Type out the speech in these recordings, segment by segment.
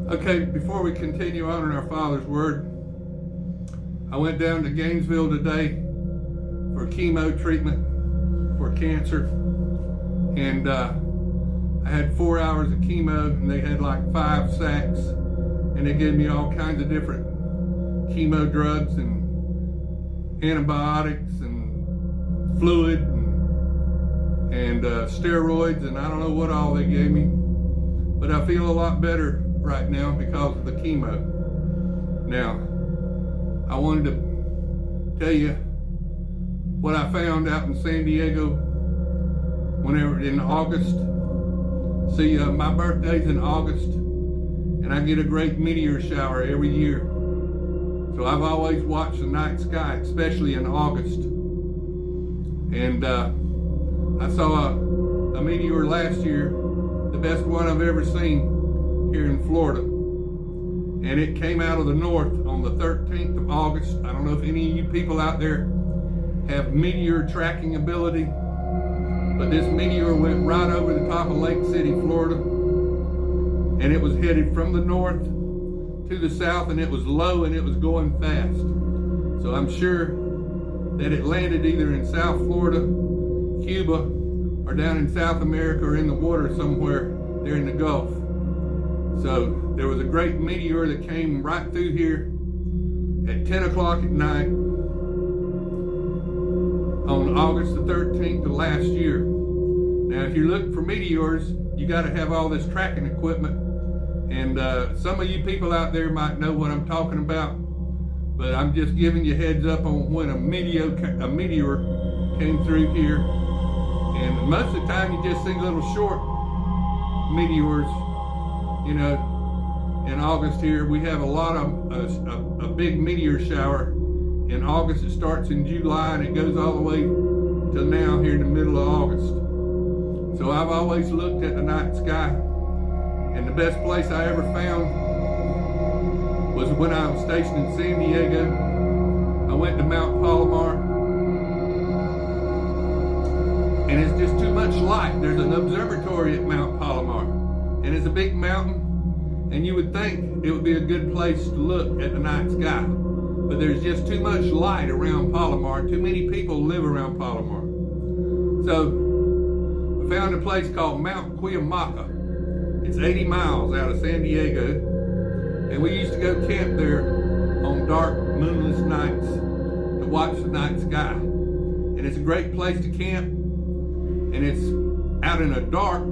Okay, before we continue on in our Father's Word, I went down to Gainesville today for chemo treatment for cancer, and I had 4 hours of chemo, and they had like 5 sacks, and they gave me all kinds of different chemo drugs and antibiotics and fluid and steroids, and I don't know what all they gave me, but I feel a lot better right now because of the chemo. Now, I wanted to tell you what I found out in San Diego whenever in August. See, my birthday's in August, and I get a great meteor shower every year. So I've always watched the night sky, especially in August. And I saw a meteor last year, the best one I've ever seen here in Florida. And it came out of the north on the 13th of August. I don't know if any of you people out there have meteor tracking ability, but this meteor went right over the top of Lake City, Florida. And it was headed from the north to the south, and it was low and it was going fast. So I'm sure that it landed either in South Florida, Cuba, or down in South America, or in the water somewhere there in the Gulf. So there was a great meteor that came right through here at 10 o'clock at night on August the 13th of last year. Now, if you're looking for meteors, you got to have all this tracking equipment. And some of you people out there might know what I'm talking about, but I'm just giving you heads up on when a meteor came through here. And most of the time you just see little short meteors. You know, in August here, we have a lot of a big meteor shower. In August, it starts in July and it goes all the way till now here in the middle of August. So I've always looked at the night sky, and the best place I ever found was when I was stationed in San Diego. I went to Mount Palomar, and it's just too much light. There's an observatory at Mount Palomar, and it's a big mountain, and you would think it would be a good place to look at the night sky, but there's just too much light around Palomar. Too many people live around Palomar. So I found a place called Mount Cuyamaca. It's 80 miles out of San Diego, and we used to go camp there on dark, moonless nights to watch the night sky. And it's a great place to camp, and it's out in a dark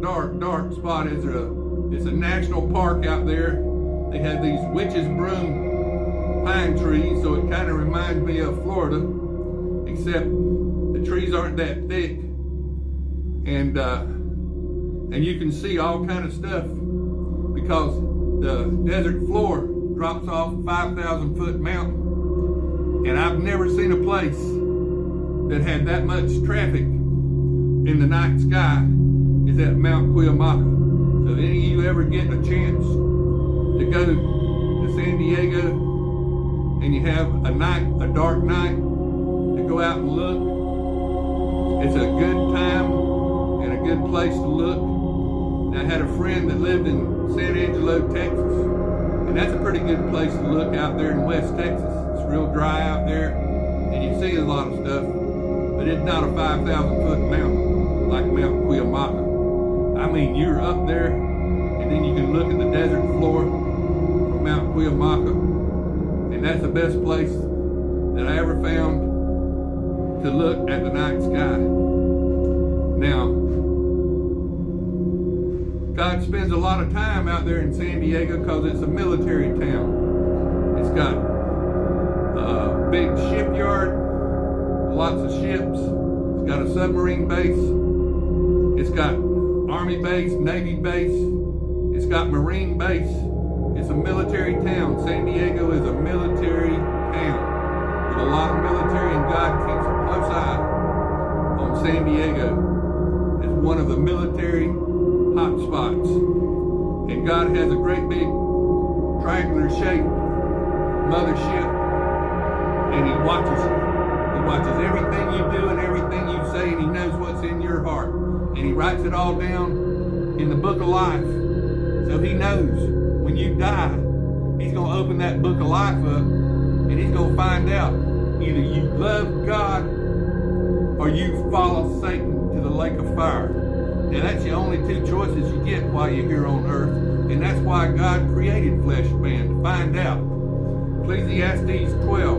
spot. It's a national park out there. They have these witch's broom pine trees, so it kind of reminds me of Florida, except the trees aren't that thick, and you can see all kind of stuff because the desert floor drops off a 5,000 foot mountain, and I've never seen a place that had that much traffic in the night sky is at Mount Cuyamaca. So if any of you ever get a chance to go to San Diego and you have a dark night to go out and look, it's a good time and a good place to look. Now, I had a friend that lived in San Angelo, Texas, and that's a pretty good place to look out there in West Texas. It's real dry out there, and you see a lot of stuff, but it's not a 5,000 foot mountain like Mount Cuyamaca. I mean, you're up there, and then you can look at the desert floor from Mount Cuyamaca, and that's the best place that I ever found to look at the night sky. Now, God spends a lot of time out there in San Diego because it's a military town. It's got a big shipyard, lots of ships. It's got a submarine base. It's got Army base, Navy base. It's got Marine base. It's a military town. San Diego is a military town with a lot of military, and God keeps a close eye on San Diego as one of the military hot spots. And God has a great big triangular shaped mothership, and He watches everything you do and everything you say, and He knows what's in your heart. And He writes it all down in the book of life. So He knows when when you die, he's going to open that book of life up, and he's going to find out either you love God or you follow Satan to the lake of fire. Now that's the only two choices you get while you're here on earth, and that's why God created flesh man, to find out. Ecclesiastes 12,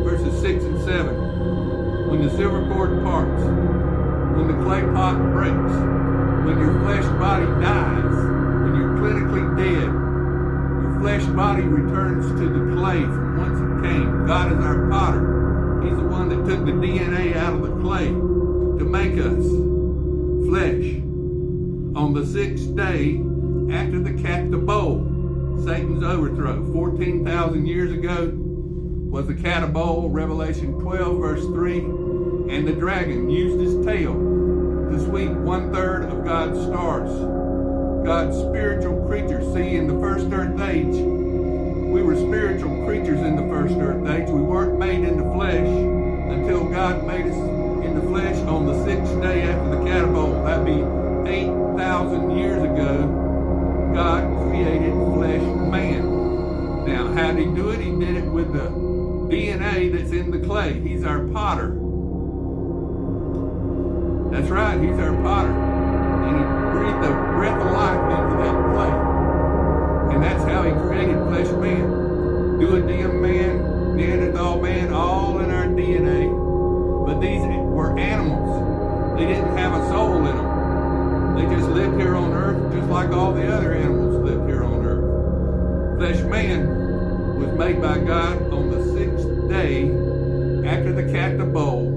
verses 6 and 7. When the silver cord parts, when the clay pot breaks, when your flesh body dies, when you're clinically dead, your flesh body returns to the clay from whence it came. God is our potter. He's the one that took the DNA out of the clay to make us flesh. On the 6th day after the cat the bowl, Satan's overthrow, 14,000 years ago, was the cat of bowl, Revelation 12, verse 3, and the dragon used his tail to sweep 1/3 of God's stars. God's spiritual creatures. See, in the first earth age, we were spiritual creatures in the first earth age. We weren't made into flesh until God made us into flesh on the 6th day after the cat of bowl. That'd be 8,000 years ago. God created flesh man. Now, how did he do it? He did it with the DNA that's in the clay. He's our potter. That's right, he's our potter. And he breathed the breath of life into that clay. And that's how he created flesh man. Duodenum man, Neanderthal man, all in our DNA. But these were animals. They didn't have a soul in them. They just lived here on earth just like all the other animals lived here on earth. Flesh man was made by God on the 6th day after the cat the bowl.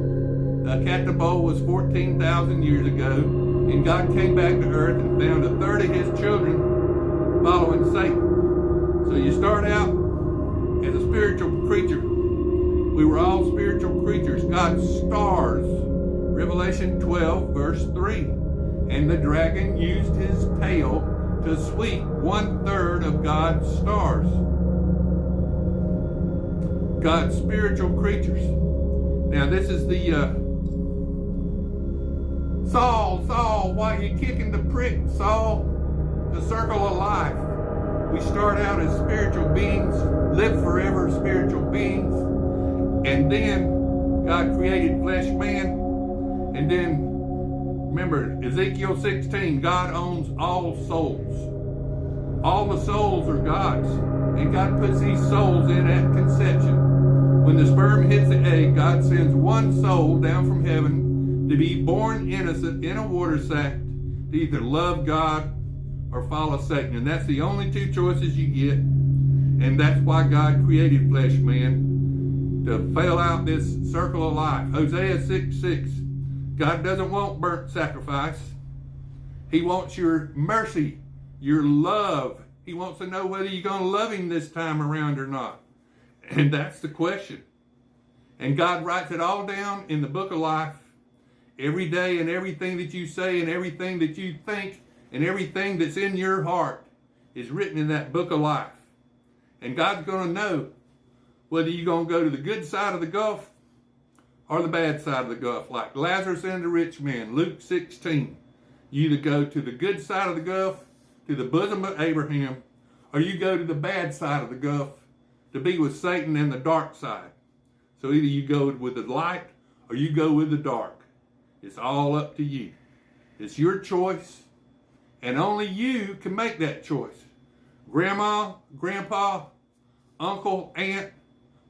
The cat the bowl was 14,000 years ago, and God came back to earth and found 1/3 of his children following Satan. So you start out as a spiritual creature. We were all spiritual creatures, God's stars. Revelation 12, verse 3. And the dragon used his tail to sweep 1/3 of God's stars. God's spiritual creatures. Now this is the Saul, why are you kicking the prick, Saul? The circle of life. We start out as spiritual beings, live forever spiritual beings, and then God created flesh man, and then remember, Ezekiel 16, God owns all souls. All the souls are God's. And God puts these souls in at conception. When the sperm hits the egg, God sends one soul down from heaven to be born innocent in a water sack to either love God or follow Satan. And that's the only two choices you get. And that's why God created flesh man, to fill out this circle of life. Hosea 6:6. God doesn't want burnt sacrifice. He wants your mercy, your love. He wants to know whether you're going to love him this time around or not. And that's the question. And God writes it all down in the book of life. Every day, and everything that you say and everything that you think and everything that's in your heart is written in that book of life. And God's going to know whether you're going to go to the good side of the gulf or the bad side of the gulf, like Lazarus and the rich man, Luke 16. You either go to the good side of the gulf, to the bosom of Abraham, or you go to the bad side of the gulf to be with Satan and the dark side. So either you go with the light or you go with the dark. It's all up to you. It's your choice, and only you can make that choice. Grandma, grandpa, uncle, aunt,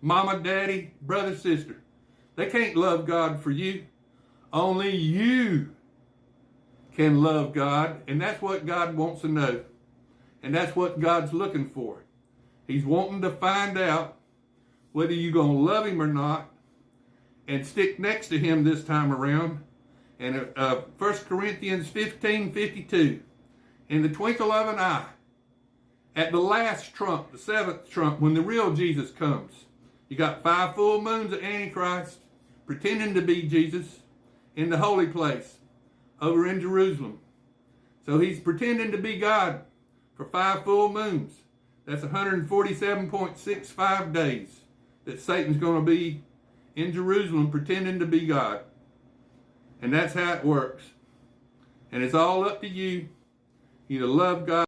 mama, daddy, brother, sister. They can't love God for you. Only you can love God, and that's what God wants to know. And that's what God's looking for. He's wanting to find out whether you're going to love him or not and stick next to him this time around. And 1 Corinthians 15:52, in the twinkle of an eye, at the last trump, the 7th trump, when the real Jesus comes, you got 5 full moons of Antichrist pretending to be Jesus in the holy place over in Jerusalem. So he's pretending to be God for 5 full moons. That's 147.65 days that Satan's going to be in Jerusalem pretending to be God. And that's how it works. And it's all up to you. Either love God